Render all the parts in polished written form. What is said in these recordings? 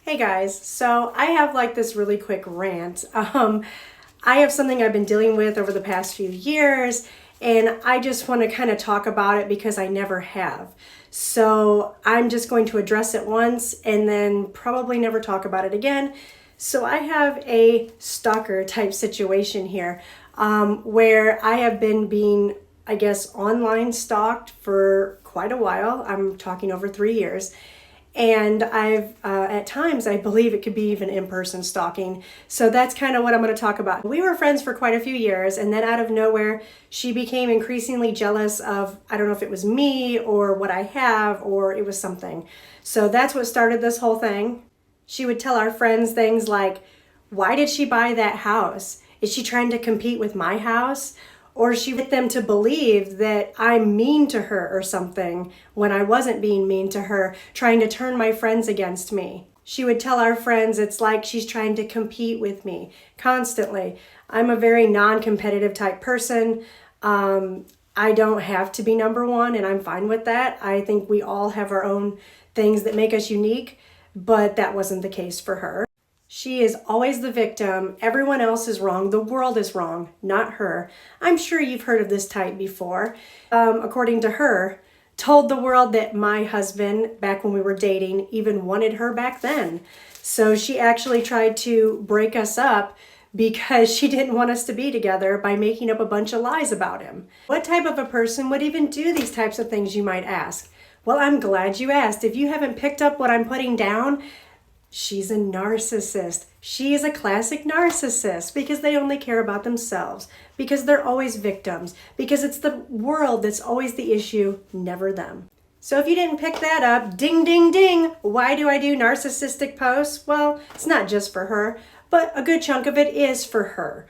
Hey guys, so I have like this really quick rant. I have something I've been dealing with over the past few years, and I just want to kind of talk about it because I never have. So I'm just going to address it once and then probably never talk about it again. So I have a stalker type situation here where I have been being, I guess, online stalked for quite a while. I'm talking over 3 years. And I've, at times, I believe it could be even in-person stalking. So that's kind of what I'm going to talk about. We were friends for quite a few years, and then out of nowhere, she became increasingly jealous of, I don't know if it was me or what I have, or it was something. So that's what started this whole thing. She would tell our friends things like, why did she buy that house? Is she trying to compete with my house? Or she would get them to believe that I'm mean to her or something when I wasn't being mean to her, trying to turn my friends against me. She would tell our friends it's like she's trying to compete with me constantly. I'm a very non-competitive type person. I don't have to be number one, and I'm fine with that. I think we all have our own things that make us unique, but that wasn't the case for her. She is always the victim. Everyone else is wrong. The world is wrong, not her. I'm sure you've heard of this type before. According to her, told the world that my husband, back when we were dating, even wanted her back then. So she actually tried to break us up because she didn't want us to be together by making up a bunch of lies about him. What type of a person would even do these types of things, you might ask? Well, I'm glad you asked. If you haven't picked up what I'm putting down, she's a narcissist. She is a classic narcissist because they only care about themselves, because they're always victims, because it's the world that's always the issue, never them. So if you didn't pick that up, ding, ding, ding. Why do I do narcissistic posts? Well, it's not just for her, but a good chunk of it is for her.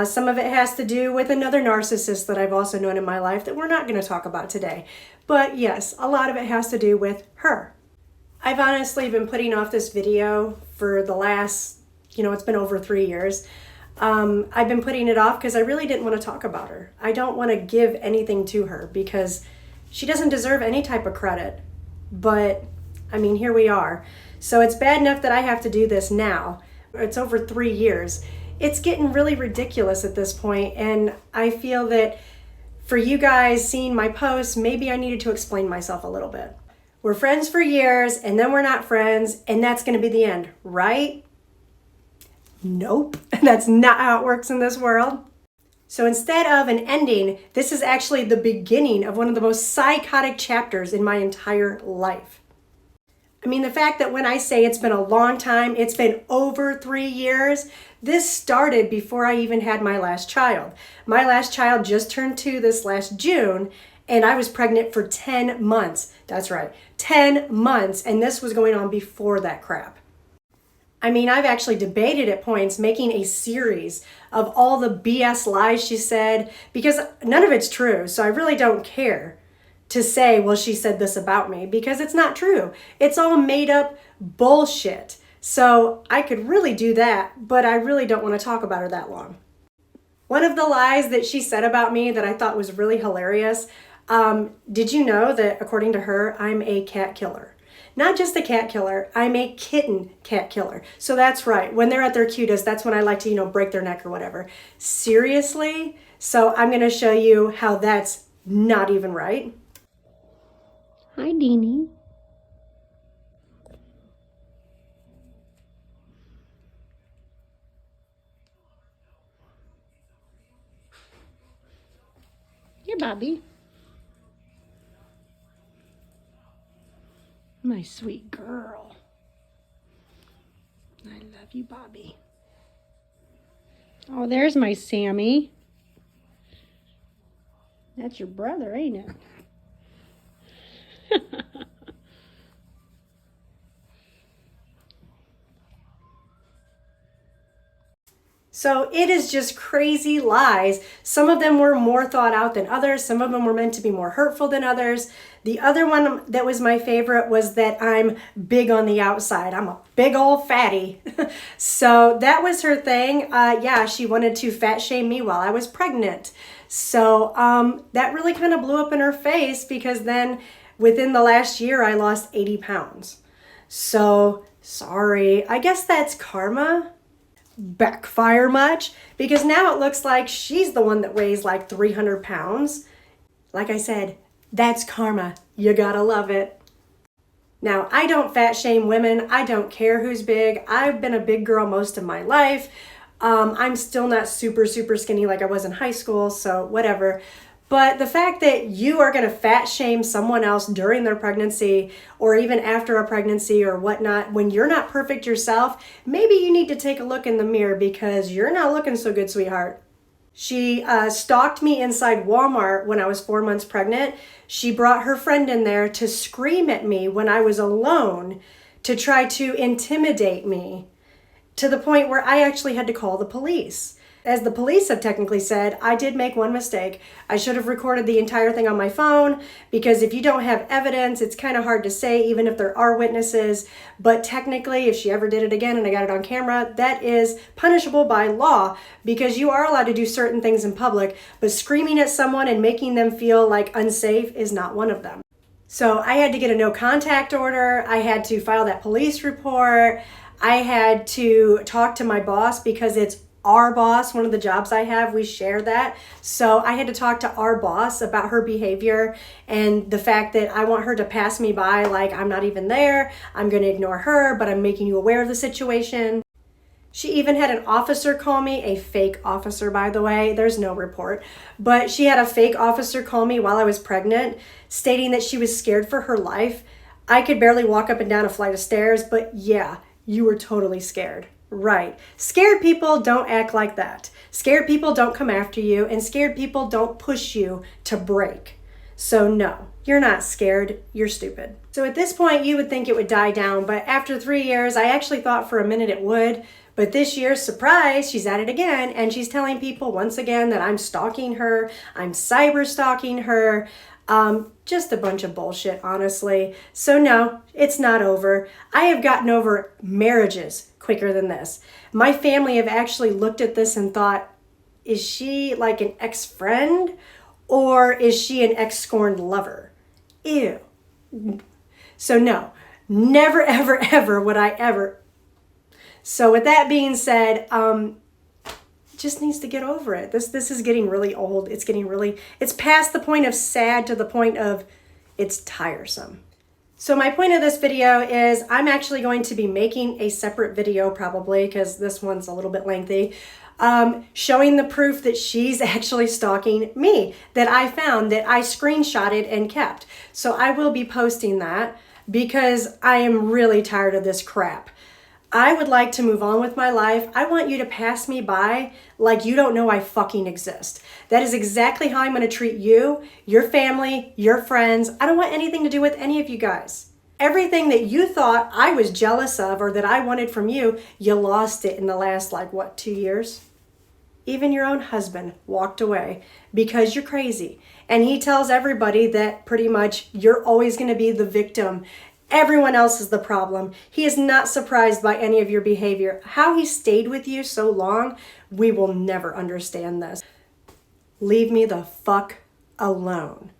Some of it has to do with another narcissist that I've also known in my life that we're not going to talk about today. But yes, a lot of it has to do with her. I've honestly been putting off this video for the last, it's been over 3 years. I've been putting it off because I really didn't want to talk about her. I don't want to give anything to her because she doesn't deserve any type of credit. But, here we are. So it's bad enough that I have to do this now. It's over 3 years. It's getting really ridiculous at this point, and I feel that for you guys seeing my posts, maybe I needed to explain myself a little bit. We're friends for years, and then we're not friends, and that's going to be the end, right? Nope, that's not how it works in this world. So instead of an ending, this is actually the beginning of one of the most psychotic chapters in my entire life. The fact that when I say it's been a long time, it's been over 3 years, this started before I even had my last child. My last child just turned 2 this last June, and I was pregnant for 10 months. That's right, 10 months. And this was going on before that crap. I've actually debated at points making a series of all the BS lies she said, because none of it's true. So I really don't care to say, well, she said this about me, because it's not true. It's all made up bullshit. So I could really do that, but I really don't want to talk about her that long. One of the lies that she said about me that I thought was really hilarious, did you know that according to her, I'm a cat killer? Not just a cat killer, I'm a kitten cat killer. So that's right, when they're at their cutest, that's when I like to, break their neck or whatever. Seriously? So I'm gonna show you how that's not even right. Hi, Deanie. Here, Bobby. My sweet girl. I love you, Bobby. Oh, there's my Sammy. That's your brother, ain't it? So it is just crazy lies. Some of them were more thought out than others. Some of them were meant to be more hurtful than others. The other one that was my favorite was that I'm big on the outside. I'm a big old fatty. So that was her thing. Yeah, she wanted to fat shame me while I was pregnant. So that really kind of blew up in her face, because then within the last year, I lost 80 pounds. So Sorry, I guess that's karma. Backfire much? Because now it looks like she's the one that weighs like 300 pounds. Like I said, that's karma. You gotta love it. Now, I don't fat shame women. I don't care who's big. I've been a big girl most of my life. I'm still not super skinny like I was in high school, so whatever. But the fact that you are going to fat shame someone else during their pregnancy or even after a pregnancy or whatnot, when you're not perfect yourself, maybe you need to take a look in the mirror because you're not looking so good, sweetheart. She stalked me inside Walmart when I was 4 months pregnant. She brought her friend in there to scream at me when I was alone to try to intimidate me to the point where I actually had to call the police. As the police have technically said, I did make one mistake. I should have recorded the entire thing on my phone because if you don't have evidence, it's kind of hard to say even if there are witnesses. But technically, if she ever did it again and I got it on camera, that is punishable by law because you are allowed to do certain things in public, but screaming at someone and making them feel like unsafe is not one of them. So I had to get a no contact order. I had to file that police report. I had to talk to my boss because it's our boss. One of the jobs I have, we share that. So I had to talk to our boss about her behavior and the fact that I want her to pass me by like I'm not even there. I'm going to ignore her, but I'm making you aware of the situation. She even had an officer call me, a fake officer, by the way. There's no report. But she had a fake officer call me while I was pregnant, stating that she was scared for her life. I could barely walk up and down a flight of stairs, but yeah, you were totally scared. Right. Scared people don't act like that. Scared people don't come after you, and scared people don't push you to break. So no, you're not scared. You're stupid. So at this point, you would think it would die down, but after 3 years, I actually thought for a minute it would. But this year, surprise, she's at it again, and she's telling people once again that I'm stalking her, I'm cyber stalking her. Just a bunch of bullshit, honestly. So no, it's not over. I have gotten over marriages quicker than this. My family have actually looked at this and thought, is she like an ex-friend or is she an ex-scorned lover? Ew. So no, never, ever, ever would I ever. So with that being said, just needs to get over it. This is getting really old. It's past the point of sad to the point of it's tiresome. So my point of this video is I'm actually going to be making a separate video probably because this one's a little bit lengthy, showing the proof that she's actually stalking me, that I found, that I screenshotted and kept. So I will be posting that because I am really tired of this crap. I would like to move on with my life. I want you to pass me by like you don't know I fucking exist. That is exactly how I'm going to treat you, your family, your friends. I don't want anything to do with any of you guys. Everything that you thought I was jealous of or that I wanted from you, you lost it in the last, 2 years? Even your own husband walked away because you're crazy. And he tells everybody that pretty much you're always going to be the victim. Everyone else is the problem. He is not surprised by any of your behavior. How he stayed with you so long, we will never understand this. Leave me the fuck alone.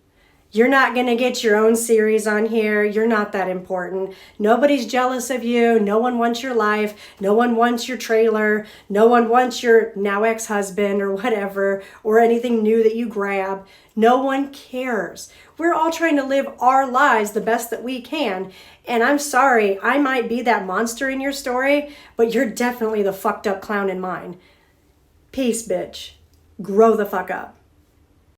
You're not going to get your own series on here. You're not that important. Nobody's jealous of you. No one wants your life. No one wants your trailer. No one wants your now ex-husband or whatever, or anything new that you grab. No one cares. We're all trying to live our lives the best that we can. And I'm sorry, I might be that monster in your story, but you're definitely the fucked up clown in mine. Peace, bitch. Grow the fuck up.